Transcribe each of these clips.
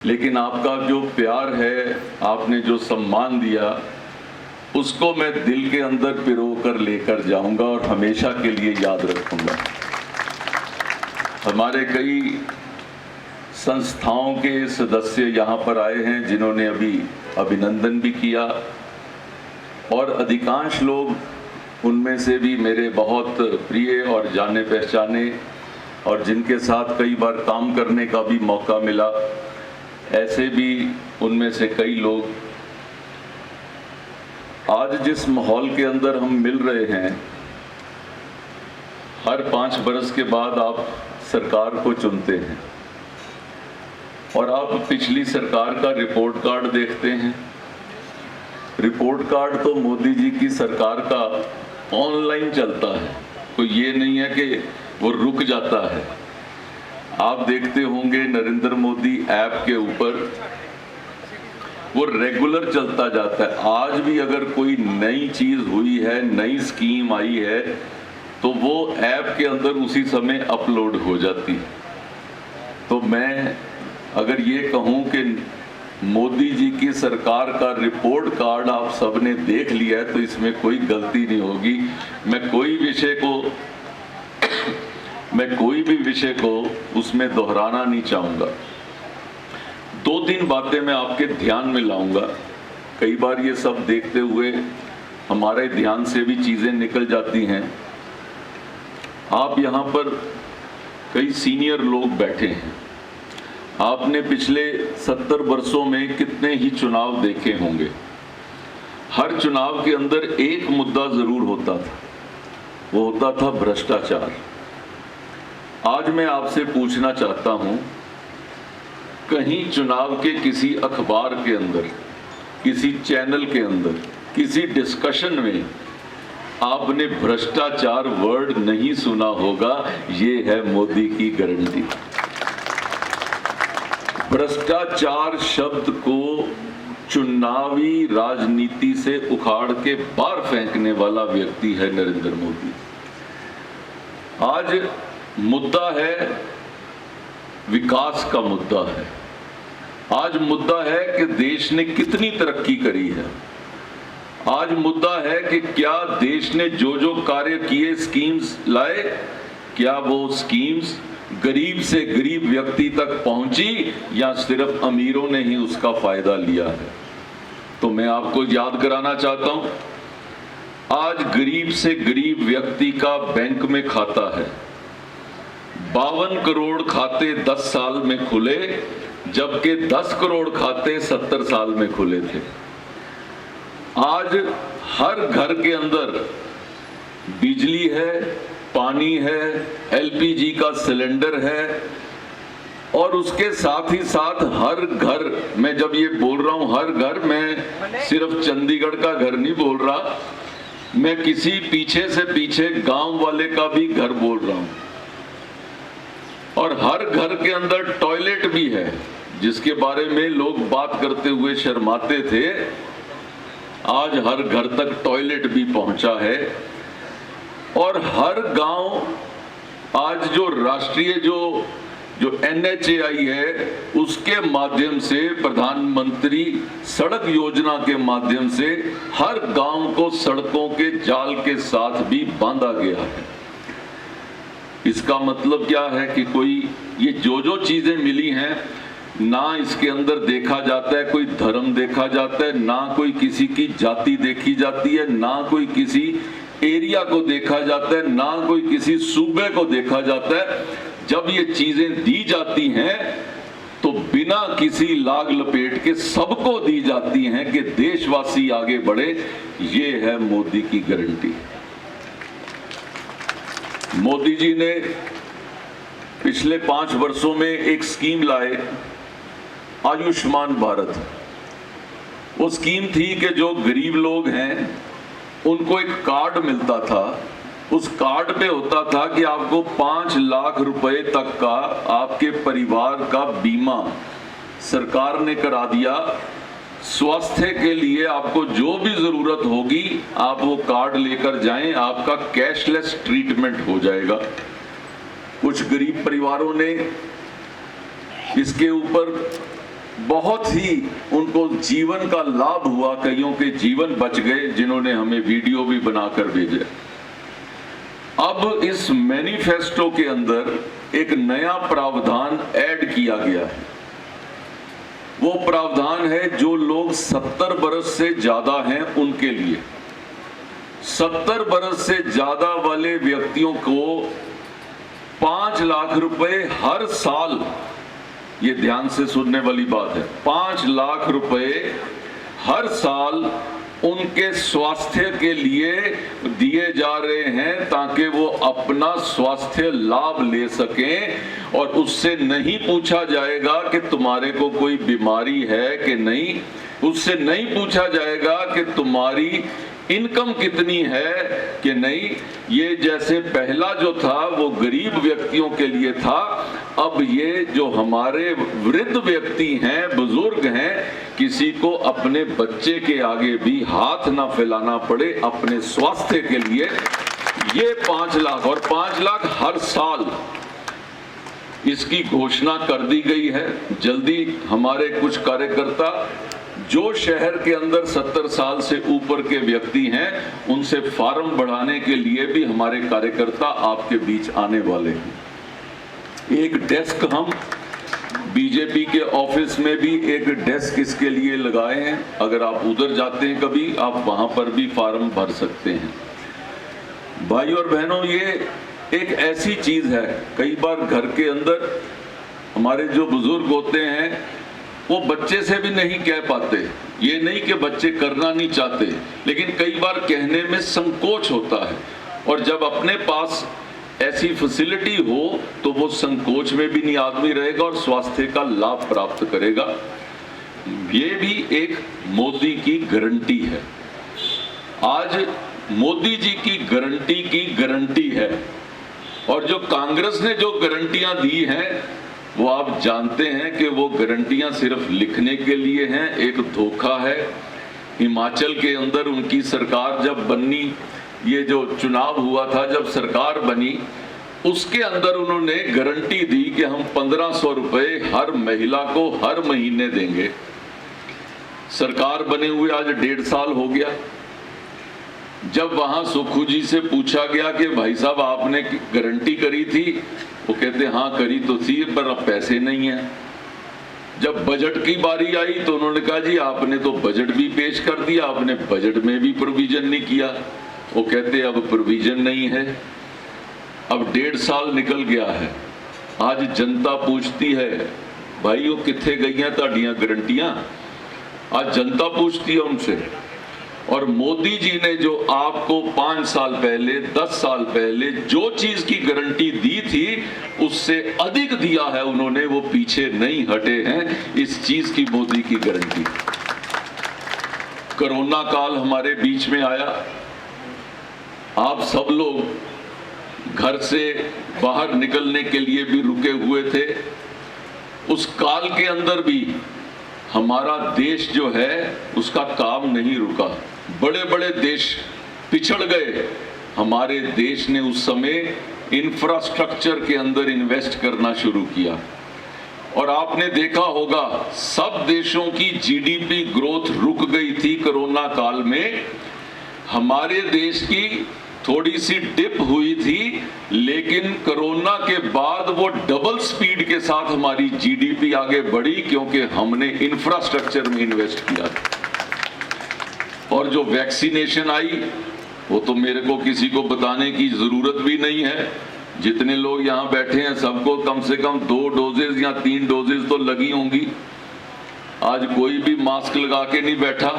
लेकिन आपका जो प्यार है, आपने जो सम्मान दिया, उसको मैं दिल के अंदर पिरो कर लेकर जाऊंगा और हमेशा के लिए याद रखूंगा। हमारे कई संस्थाओं के सदस्य यहाँ पर आए हैं जिन्होंने अभी अभिनंदन भी किया, और अधिकांश लोग उनमें से भी मेरे बहुत प्रिय और जाने पहचाने और जिनके साथ कई बार काम करने का भी मौका मिला, ऐसे भी उनमें से कई लोग आज जिस माहौल के अंदर हम मिल रहे हैं, हर 5 बरस के बाद आप सरकार को चुनते हैं और आप पिछली सरकार का रिपोर्ट कार्ड देखते हैं। रिपोर्ट कार्ड तो मोदी जी की सरकार का ऑनलाइन चलता है, कोई ये नहीं है कि वो रुक जाता है। आप देखते होंगे नरेंद्र मोदी ऐप के ऊपर वो रेगुलर चलता जाता है। आज भी अगर कोई नई चीज हुई है, नई स्कीम आई है, तो वो ऐप के अंदर उसी समय अपलोड हो जाती है। तो मैं अगर ये कहूं कि मोदी जी की सरकार का रिपोर्ट कार्ड आप सबने देख लिया है, तो इसमें कोई गलती नहीं होगी। मैं कोई भी विषय को उसमें दोहराना नहीं चाहूंगा। 2-3 बातें मैं आपके ध्यान में लाऊंगा। कई बार ये सब देखते हुए हमारे ध्यान से भी चीजें निकल जाती हैं। आप यहाँ पर कई सीनियर लोग बैठे हैं। आपने पिछले 70 वर्षों में कितने ही चुनाव देखे होंगे। हर चुनाव के अंदर एक मुद्दा जरूर होता था, वो होता था भ्रष्टाचार। आज मैं आपसे पूछना चाहता हूं, कहीं चुनाव के किसी अखबार के अंदर, किसी चैनल के अंदर, किसी डिस्कशन में आपने भ्रष्टाचार वर्ड नहीं सुना होगा। ये है मोदी की गारंटी। भ्रष्टाचार शब्द को चुनावी राजनीति से उखाड़ के बाहर फेंकने वाला व्यक्ति है नरेंद्र मोदी। आज मुद्दा है, विकास का मुद्दा है। आज मुद्दा है कि देश ने कितनी तरक्की करी है। आज मुद्दा है कि क्या देश ने जो जो कार्य किए, स्कीम्स लाए, क्या वो स्कीम्स गरीब से गरीब व्यक्ति तक पहुंची या सिर्फ अमीरों ने ही उसका फायदा लिया है। तो मैं आपको याद कराना चाहता हूं, आज गरीब से गरीब व्यक्ति का बैंक में खाता है। 52 करोड़ खाते 10 साल में खुले, जबकि 10 करोड़ खाते 70 साल में खुले थे। आज हर घर के अंदर बिजली है, पानी है, एलपीजी का सिलेंडर है, और उसके साथ ही साथ हर घर, मैं जब ये बोल रहा हूं हर घर, मैं सिर्फ चंडीगढ़ का घर नहीं बोल रहा, मैं किसी पीछे से पीछे गांव वाले का भी घर बोल रहा हूं। और हर घर के अंदर टॉयलेट भी है, जिसके बारे में लोग बात करते हुए शर्माते थे। आज हर घर तक टॉयलेट भी पहुंचा है। और हर गांव आज जो राष्ट्रीय जो NHAI है, उसके माध्यम से, प्रधानमंत्री सड़क योजना के माध्यम से हर गांव को सड़कों के जाल के साथ भी बांधा गया है। इसका मतलब क्या है कि कोई ये जो चीजें मिली हैं, ना इसके अंदर देखा जाता है कोई धर्म देखा जाता है, ना कोई किसी की जाति देखी जाती है, ना कोई किसी एरिया को देखा जाता है, ना कोई किसी सूबे को देखा जाता है। जब ये चीजें दी जाती हैं तो बिना किसी लाग लपेट के सबको दी जाती हैं कि देशवासी आगे बढ़े। ये है मोदी की गारंटी। मोदी जी ने पिछले 5 वर्षों में एक स्कीम लाए, आयुष्मान भारत। वो स्कीम थी कि जो गरीब लोग हैं उनको एक कार्ड मिलता था। उस कार्ड पे होता था कि आपको 5 लाख रुपए तक का आपके परिवार का बीमा सरकार ने करा दिया। स्वास्थ्य के लिए आपको जो भी जरूरत होगी आप वो कार्ड लेकर जाएं, आपका कैशलेस ट्रीटमेंट हो जाएगा। कुछ गरीब परिवारों ने इसके ऊपर बहुत ही उनको जीवन का लाभ हुआ, कईयों के जीवन बच गए, जिन्होंने हमें वीडियो भी बनाकर भेजे। अब इस मैनिफेस्टो के अंदर एक नया प्रावधान ऐड किया गया है। वो प्रावधान है जो लोग 70 बरस से ज्यादा हैं उनके लिए। 70 बरस से ज्यादा वाले व्यक्तियों को 5 लाख रुपए हर साल, ये ध्यान से सुनने वाली बात है, 5 लाख रुपए हर साल उनके स्वास्थ्य के लिए दिए जा रहे हैं, ताकि वो अपना स्वास्थ्य लाभ ले सकें। और उससे नहीं पूछा जाएगा कि तुम्हारे को कोई बीमारी है कि नहीं, उससे नहीं पूछा जाएगा कि तुम्हारी इनकम कितनी है कि नहीं। ये जैसे पहला जो था वो गरीब व्यक्तियों के लिए था, अब ये जो हमारे वृद्ध व्यक्ति हैं, बुजुर्ग हैं, किसी को अपने बच्चे के आगे भी हाथ ना फैलाना पड़े अपने स्वास्थ्य के लिए, ये 5 लाख और 5 लाख हर साल, इसकी घोषणा कर दी गई है। जल्दी हमारे कुछ कार्यकर्ता जो शहर के अंदर 70 साल से ऊपर के व्यक्ति हैं, उनसे फार्म बढ़ाने के लिए भी हमारे कार्यकर्ता आपके बीच आने वाले हैं। एक डेस्क हम बीजेपी के ऑफिस में भी एक डेस्क इसके लिए लगाए हैं। अगर आप उधर जाते हैं कभी, आप वहां पर भी फार्म भर सकते हैं। भाई और बहनों, ये एक ऐसी चीज है, कई बार घर के अंदर हमारे जो बुजुर्ग होते हैं वो बच्चे से भी नहीं कह पाते। ये नहीं कि बच्चे करना नहीं चाहते, लेकिन कई बार कहने में संकोच होता है। और जब अपने पास ऐसी फैसिलिटी हो तो वो संकोच में भी नहीं आदमी रहेगा और स्वास्थ्य का लाभ प्राप्त करेगा। ये भी एक मोदी की गारंटी है। आज मोदी जी की गारंटी है। और जो कांग्रेस ने जो गारंटियां दी हैं, वो आप जानते हैं कि वो गारंटियां सिर्फ लिखने के लिए हैं, एक धोखा है। हिमाचल के अंदर उनकी सरकार जब बनी, ये जो चुनाव हुआ था, जब सरकार बनी, उसके अंदर उन्होंने गारंटी दी कि हम 1500 रुपए हर महिला को हर महीने देंगे। सरकार बने हुए आज 1.5 साल हो गया। जब वहां सुखू जी से पूछा गया कि भाई साहब आपने गारंटी करी थी, वो कहते हाँ करी तो थी, पर अब पैसे नहीं है। जब बजट की बारी आई तो उन्होंने कहा जी आपने तो बजट भी पेश कर दिया, आपने बजट में भी प्रोविजन नहीं किया। वो कहते अब प्रोविजन नहीं है। अब 1.5 साल निकल गया है। आज जनता पूछती है भाई वो किथे गई हैं ताड़ियां गारंटियां। आज जनता पूछती है उनसे। और मोदी जी ने जो आपको 5 साल पहले, 10 साल पहले जो चीज की गारंटी दी थी, उससे अधिक दिया है उन्होंने। वो पीछे नहीं हटे हैं इस चीज की, मोदी की गारंटी। कोरोना काल हमारे बीच में आया, आप सब लोग घर से बाहर निकलने के लिए भी रुके हुए थे। उस काल के अंदर भी हमारा देश जो है उसका काम नहीं रुका। बड़े बड़े देश पिछड़ गए। हमारे देश ने उस समय इंफ्रास्ट्रक्चर के अंदर इन्वेस्ट करना शुरू किया। और आपने देखा होगा सब देशों की जीडीपी ग्रोथ रुक गई थी कोरोना काल में। हमारे देश की थोड़ी सी डिप हुई थी, लेकिन कोरोना के बाद वो डबल स्पीड के साथ हमारी जीडीपी आगे बढ़ी, क्योंकि हमने इंफ्रास्ट्रक्चर में इन्वेस्ट किया। और जो वैक्सीनेशन आई, वो तो मेरे को किसी को बताने की जरूरत भी नहीं है। जितने लोग यहाँ बैठे हैं सबको कम से कम 2 डोजेज या 3 डोजेज तो लगी होंगी। आज कोई भी मास्क लगा के नहीं बैठा।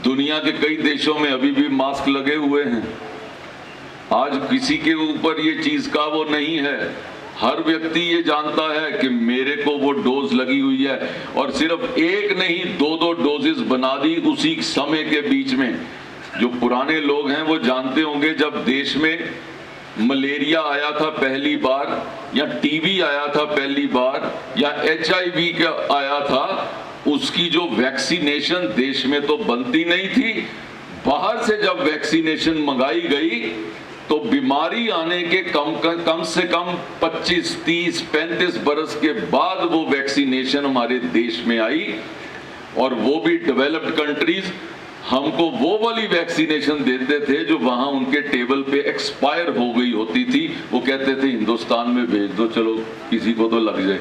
दुनिया के कई देशों में अभी भी मास्क लगे हुए हैं। आज किसी के ऊपर ये चीज का वो नहीं है। हर व्यक्ति ये जानता है कि मेरे को वो डोज लगी हुई है। और सिर्फ एक नहीं 2-2 डोजेस बना दी उसी समय के बीच में। जो पुराने लोग हैं वो जानते होंगे, जब देश में मलेरिया आया था पहली बार, या टीबी आया था पहली बार, या HIV का आया था, उसकी जो वैक्सीनेशन देश में तो बनती नहीं थी। बाहर से जब वैक्सीनेशन मंगाई गई तो बीमारी आने के कम से कम 25, 30, 35 बरस के बाद वो वैक्सीनेशन हमारे देश में आई, और वो भी डेवलप्ड कंट्रीज हमको वो वाली वैक्सीनेशन देते थे जो वहां उनके टेबल पे एक्सपायर हो गई होती थी। वो कहते थे हिंदुस्तान में भेज दो, चलो किसी को तो लग जाए।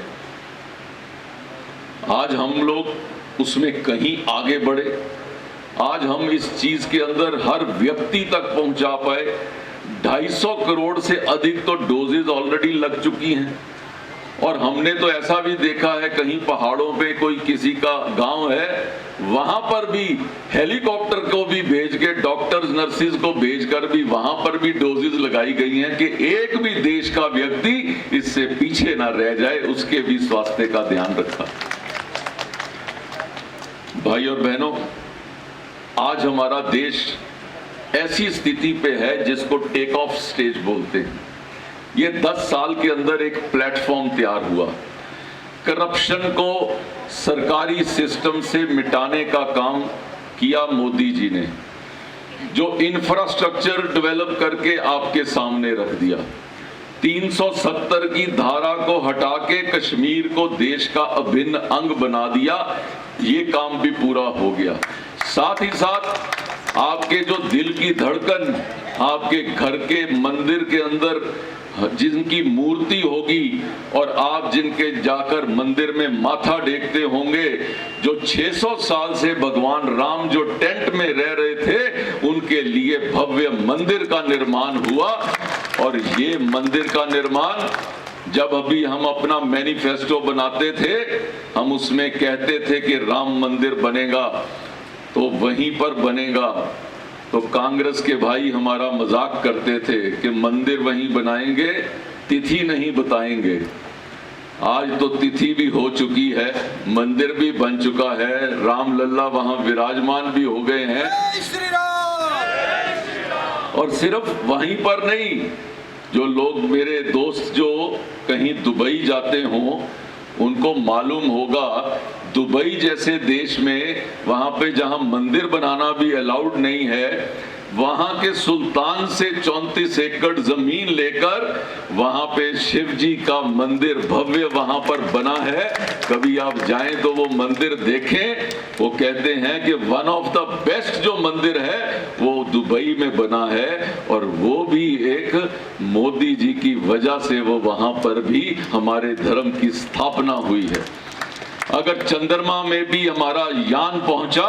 आज हम लोग उसमें कहीं आगे बढ़े, आज हम इस चीज के अंदर हर व्यक्ति तक पहुंचा पाए। 250 करोड़ से अधिक तो डोजेज ऑलरेडी लग चुकी हैं, और हमने तो ऐसा भी देखा है कहीं पहाड़ों पे कोई किसी का गांव है, वहां पर भी हेलीकॉप्टर को भी भेज के, डॉक्टर्स नर्सिस को भेजकर भी वहां पर भी डोजेज लगाई गई हैं कि एक भी देश का व्यक्ति इससे पीछे ना रह जाए, उसके भी स्वास्थ्य का ध्यान रखा। भाई और बहनों, आज हमारा देश ऐसी स्थिति पे है जिसको टेक ऑफ स्टेज बोलते हैं। ये 10 साल के अंदर एक प्लेटफॉर्म तैयार हुआ। करप्शन को सरकारी सिस्टम से मिटाने का काम किया मोदी जी ने, जो इंफ्रास्ट्रक्चर डेवलप करके आपके सामने रख दिया। 370 की धारा को हटा के कश्मीर को देश का अभिन्न अंग बना दिया, ये काम भी पूरा हो गया। साथ ही साथ आपके जो दिल की धड़कन, आपके घर के मंदिर के अंदर जिनकी मूर्ति होगी और आप जिनके जाकर मंदिर में माथा टेकते होंगे, जो 600 साल से भगवान राम जो टेंट में रह रहे थे, उनके लिए भव्य मंदिर का निर्माण हुआ। और ये मंदिर का निर्माण जब अभी हम अपना मैनिफेस्टो बनाते थे, हम उसमें कहते थे कि राम मंदिर बनेगा तो वहीं पर बनेगा। तो कांग्रेस के भाई हमारा मजाक करते थे कि मंदिर वहीं बनाएंगे, तिथि नहीं बताएंगे। आज तो तिथि भी हो चुकी है, मंदिर भी बन चुका है, राम लल्ला वहां विराजमान भी हो गए हैं। और सिर्फ वहीं पर नहीं, जो लोग मेरे दोस्त जो कहीं दुबई जाते हों, उनको मालूम होगा दुबई जैसे देश में वहां पे जहां मंदिर बनाना भी अलाउड नहीं है, वहां के सुल्तान से 34 एकड़ जमीन लेकर वहां पे शिव जी का मंदिर भव्य वहां पर बना है। कभी आप जाएं तो वो मंदिर देखें। वो कहते हैं कि वन ऑफ द बेस्ट जो मंदिर है वो दुबई में बना है, और वो भी एक मोदी जी की वजह से वो वहां पर भी हमारे धर्म की स्थापना हुई है। अगर चंद्रमा में भी हमारा यान पहुंचा,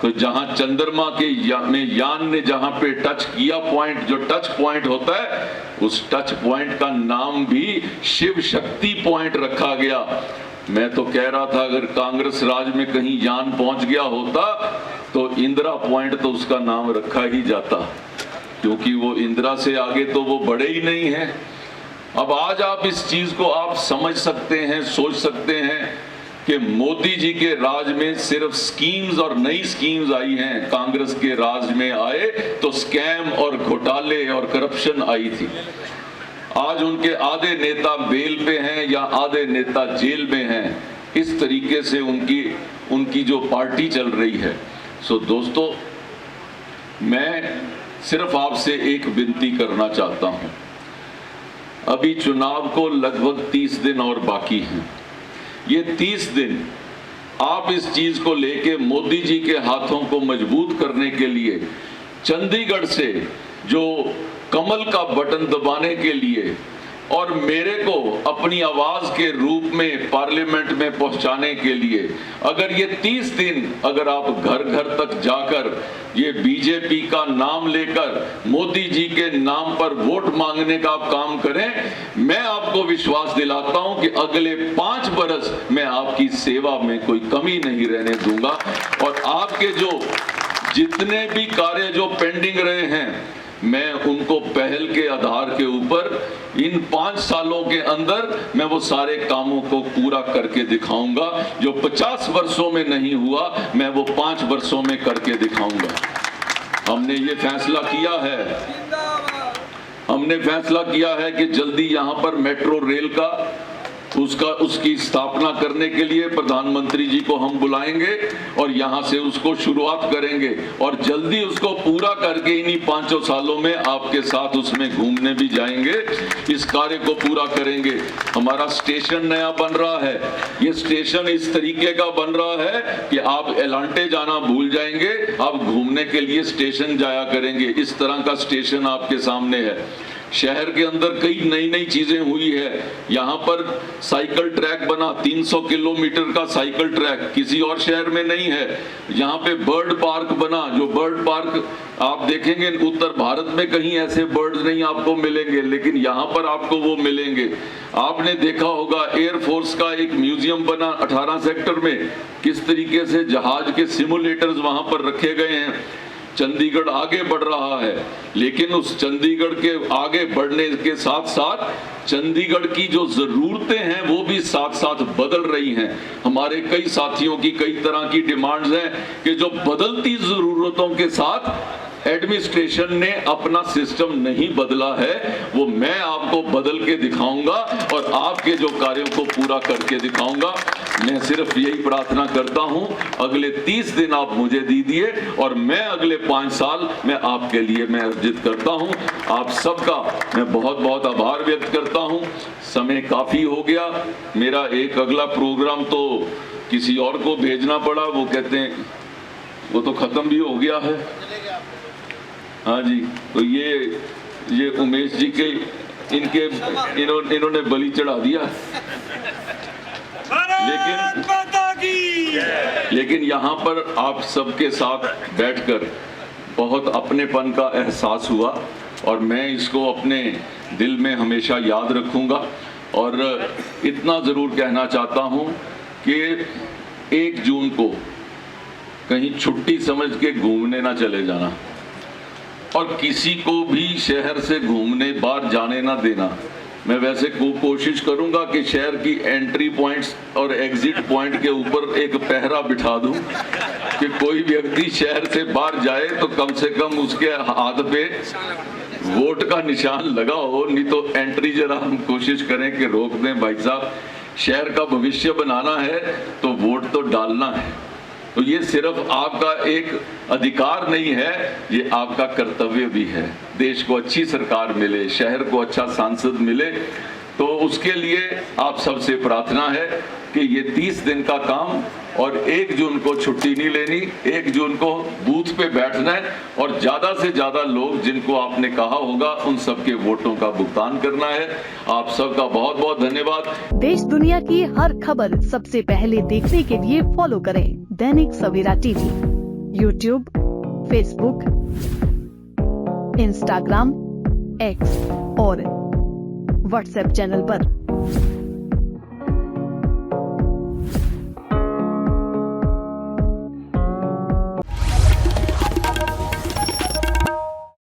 तो जहां चंद्रमा के यान ने जहां पे टच किया, पॉइंट जो टच पॉइंट होता है, उस टच पॉइंट का नाम भी शिव शक्ति पॉइंट रखा गया। मैं तो कह रहा था अगर कांग्रेस राज में कहीं यान पहुंच गया होता तो इंदिरा पॉइंट तो उसका नाम रखा ही जाता, क्योंकि वो इंदिरा से आगे तो वो बढ़े ही नहीं है। अब आज आप इस चीज को आप समझ सकते हैं, सोच सकते हैं कि मोदी जी के राज में सिर्फ स्कीम्स और नई स्कीम्स आई हैं, कांग्रेस के राज में आए तो स्कैम और घोटाले और करप्शन आई थी। आज उनके आधे नेता बेल पे हैं या आधे नेता जेल में हैं, इस तरीके से उनकी जो पार्टी चल रही है। सो दोस्तों, मैं सिर्फ आपसे एक विनती करना चाहता हूं। अभी चुनाव को लगभग 30 दिन और बाकी हैं। ये 30 दिन आप इस चीज को लेके मोदी जी के हाथों को मजबूत करने के लिए, चंडीगढ़ से जो कमल का बटन दबाने के लिए और मेरे को अपनी आवाज के रूप में पार्लियामेंट में पहुंचाने के लिए, अगर ये 30 दिन अगर आप घर घर तक जाकर ये बीजेपी का नाम लेकर मोदी जी के नाम पर वोट मांगने का आप काम करें, मैं आपको विश्वास दिलाता हूं कि अगले 5 बरस मैं आपकी सेवा में कोई कमी नहीं रहने दूंगा। और आपके जो जितने भी कार्य जो पेंडिंग रहे हैं, मैं उनको पहल के आधार के ऊपर इन 5 सालों के अंदर मैं वो सारे कामों को पूरा करके दिखाऊंगा। जो 50 वर्षों में नहीं हुआ, मैं वो 5 वर्षों में करके दिखाऊंगा। हमने ये फैसला किया है कि जल्दी यहाँ पर मेट्रो रेल का उसकी स्थापना करने के लिए प्रधानमंत्री जी को हम बुलाएंगे और यहां से उसको शुरुआत करेंगे और जल्दी उसको पूरा करके इन्हीं 5 सालों में आपके साथ उसमें घूमने भी जाएंगे, इस कार्य को पूरा करेंगे। हमारा स्टेशन नया बन रहा है, ये स्टेशन इस तरीके का बन रहा है कि आप एलांटे जाना भूल जाएंगे, आप घूमने के लिए स्टेशन जाया करेंगे। इस तरह का स्टेशन आपके सामने है। शहर के अंदर कई नई नई चीजें हुई है। यहाँ पर साइकिल ट्रैक बना, 300 किलोमीटर का साइकिल ट्रैक, किसी और शहर में नहीं है। यहाँ पे बर्ड पार्क बना, जो बर्ड पार्क आप देखेंगे उत्तर भारत में कहीं ऐसे बर्ड्स नहीं आपको मिलेंगे, लेकिन यहाँ पर आपको वो मिलेंगे। आपने देखा होगा एयरफोर्स का एक म्यूजियम बना 18 सेक्टर में, किस तरीके से जहाज के सिमुलेटर्स वहां पर रखे गए हैं। चंडीगढ़ आगे बढ़ रहा है, लेकिन उस चंडीगढ़ के आगे बढ़ने के साथ साथ चंडीगढ़ की जो जरूरतें हैं वो भी साथ साथ बदल रही हैं। हमारे कई साथियों की कई तरह की डिमांड्स हैं कि जो बदलती जरूरतों के साथ एडमिनिस्ट्रेशन ने अपना सिस्टम नहीं बदला है, वो मैं आपको बदल के दिखाऊंगा और आपके जो कार्यों को पूरा करके दिखाऊंगा। मैं सिर्फ यही प्रार्थना करता हूं, अगले 30 दिन आप मुझे दीजिए और मैं अगले 5 साल मैं आपके लिए मैं अर्जित करता हूं। आप सबका मैं बहुत बहुत आभार व्यक्त करता हूं। समय काफी हो गया, मेरा एक अगला प्रोग्राम तो किसी और को भेजना पड़ा, वो कहते हैं वो तो खत्म भी हो गया है। हाँ जी, तो ये उमेश जी के इन्होंने बलि चढ़ा दिया। लेकिन यहाँ पर आप सबके साथ बैठकर बहुत अपनेपन का एहसास हुआ और मैं इसको अपने दिल में हमेशा याद रखूंगा। और इतना जरूर कहना चाहता हूँ कि 1 जून को कहीं छुट्टी समझ के घूमने ना चले जाना और किसी को भी शहर से घूमने बाहर जाने ना देना। मैं वैसे कोशिश करूंगा कि शहर की एंट्री पॉइंट्स और एग्जिट पॉइंट के ऊपर एक पहरा बिठा दूं कि कोई व्यक्ति शहर से बाहर जाए तो कम से कम उसके हाथ पे वोट का निशान लगा हो, नहीं तो एंट्री जरा हम कोशिश करें कि रोक दें। भाई साहब, शहर का भविष्य बनाना है तो वोट तो डालना है। तो ये सिर्फ आपका एक अधिकार नहीं है, ये आपका कर्तव्य भी है। देश को अच्छी सरकार मिले, शहर को अच्छा सांसद मिले, तो उसके लिए आप सबसे प्रार्थना है कि ये 30 दिन का काम और 1 जून को छुट्टी नहीं लेनी, 1 जून को बूथ पे बैठना है और ज्यादा से ज्यादा लोग जिनको आपने कहा होगा उन सबके वोटों का भुगतान करना है। आप सबका बहुत बहुत धन्यवाद। देश दुनिया की हर खबर सबसे पहले देखने के लिए फॉलो करें Dainik Savera TV, YouTube, Facebook, Instagram, X और व्हाट्सएप चैनल पर।